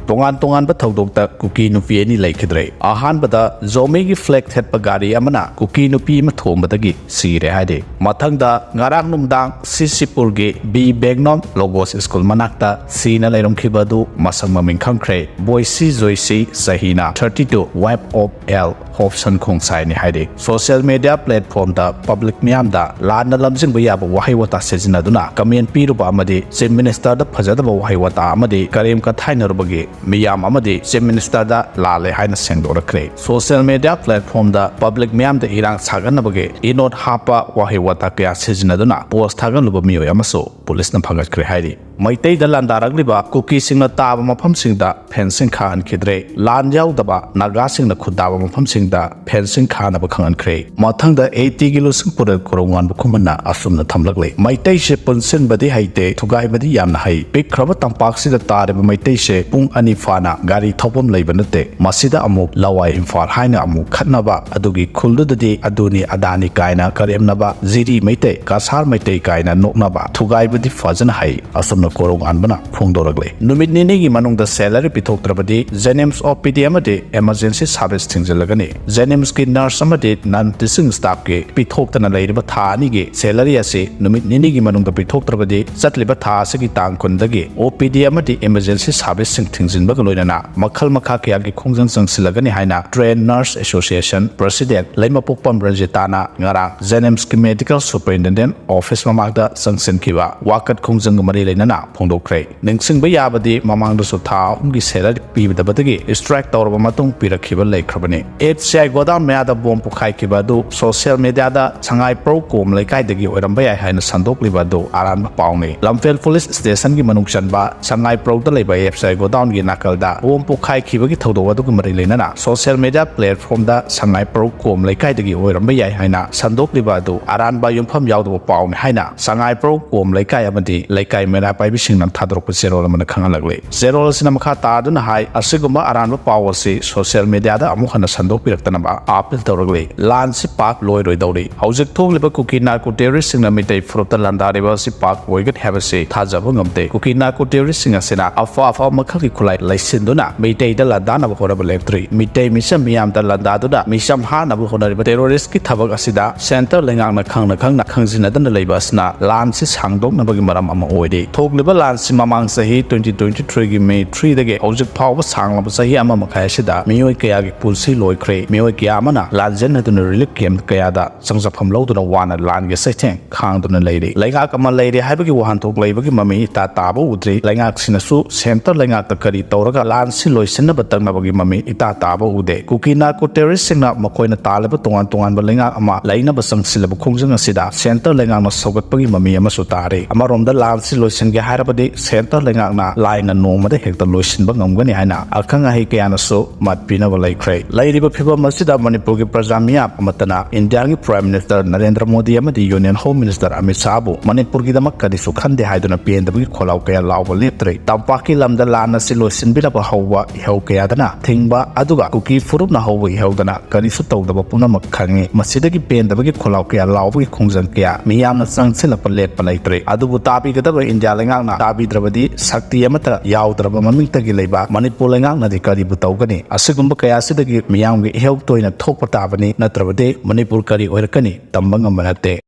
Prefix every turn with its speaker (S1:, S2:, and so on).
S1: tongan tongan ba thodokta Kuki nupi ani laikhidre ahan bada zome gi flag thet pa gari amana Kuki nupi ma thombadagi sire hade mathangda ngarang numdang Sisipur gi B Begnom Logos School manakta sina lairom khibadu masang maming khangkhre Boise Joyce Sahina 32 Web of L Hobson Khongsai ni hade social media platform da public miyam da lana lamjing ba yaba wahai wata sejina duna comment piru ba amadi chief minister da phajada ba wahai wata amadi karem ka thaina rubagi miyam amadi chief minister da lale haina sengdorakre social media platform da public miyam da irang sagan bagi inot hapa wahai wata kya sejina duna post thagan luba miyo yamaso police na phagat kre haidi Maitai da landaragriba Kuki singna taba mafam singda fencing khan khidre lan yaw daba naga singna khudaba mafam singda fencing khan ba khangan kre mathang da 80 kilo sing pura korongan bu khumana asumna thamlagle Maitai she punsin badi haite thugai badi yamna hai pik khraba tampak sida tare ba Maitai she pung ani fana gari thopom leibanate masida amuk lawai imfal haina amuk khatnaba adugi khuldu dadi aduni adani kaina karemnaba ziri Maitai kasar Maitai kaina noknaba thugai badi fajana hai asum Korou anbana phongdoragle numit nini gi manungda salary pithoktrabadi Zenems OPD amade emergency service thingjalagani Zenems ki nurse amade non teaching staff ke pithoktana leiriba tha ani ge salary ase numit nini gi manungda pithoktrabadi chatliba tha ase gi tang kundagi OPD amade emergency service thingjinba loinana makhal makha kya gi khongjang changsilagani haina trained nurse association president laima pokpam ranjitana ngara Zenems ki medical superintendent office mamagda sangsin kiwa wakat khongjang mari leinana phongdokre ningsingba yabadi mamangda su tha umgi salary pibadabadagi strike tawraba matung pirakhiba leikrabani HCI godown meada bom pukhai kibadu social media da changai pro kom laikai dagi oiramba yai haina sandokliba do aran pauni Lamphel police station gi manungchanba changai pro da leiba HCI godown gi nakalda bom pukhai khibagi thodowadu gi mari leinana social media platform da changai pro kom laikai dagi oiramba yai haina sandokliba do aran ba yumpham yawdo pauni haina changai pro kom laikai amadi laikai mera paibising nam thadrok zero lamana khangalagle zero sina makha taduna hai asiguma aranba policy social media da amu khana sandok piraktana ba apil tawragle lan si pak loiroidouri haujik thongliba Kuki narco terrorist singna mitai frota landariba si pak oigat habase thajaba ngamte Kuki narco terrorist singa sina afa makhal ki khulai laisinduna mitai da landana ba horaba lectri mitai misam miyam da landadu da misam ha na bu honariba terrorist ki thabak asida center lengang na khangna khangjina dan leiba asna lan si sangdok na bagi maram ama oide thogliba lan si mamang sahi 2023 gi May 3 dage hojik phawba sanglaba sahi ama makhai sida miyoi kaya gi pulsi loikre miyoi kaya amana lanjen haduna relief camp kaya da sangjafam loduna wana lan ge saitheng khangduna leiri laingak ama leiri haibagi wahan thok leibagi mami ta taba udri laingak sinasu center laingak ta kari tawraga lan si loisinna batangna bagi mami ita taba ude Kuki narco terrorist singna makoina talaba tongan ba laingak ama laina ba sangsilaba khongjang asida center laingak na sogatpagi mami ama su tare ama romda lan si loisin ge hairabadi center lengak na line na nomada hekta loisin ba ngamgani haina akhanga hi kayana so matpina ba laikre lairiba phiba masjida Manipur gi prajamiya amatana India gi prime minister Narendra Modi amadi union home minister Amit Shah bu Manipur gi damak kadi su khande haiduna pn da gi kholau kaya lawba leptre tampaki lamda lana si loisin bila ba hawa heu kaya dana thingba aduga Kuki furup na hawa heudana kadi su tawda ba puna makhangi masjida gi pn da gi kholau kaya lawba gi khongjang kaya miyam na changsila pa let pa laiktre adubu tapi gada ba India lengak na tabi drabadi sakti amata yawdraba mamingtagi leiba Manipur lengak na dikari butawgani asigumba kaya sidagi miyamgi heuk toina thokpa tabani natrabade Manipur kari oirakani tamba ngamanate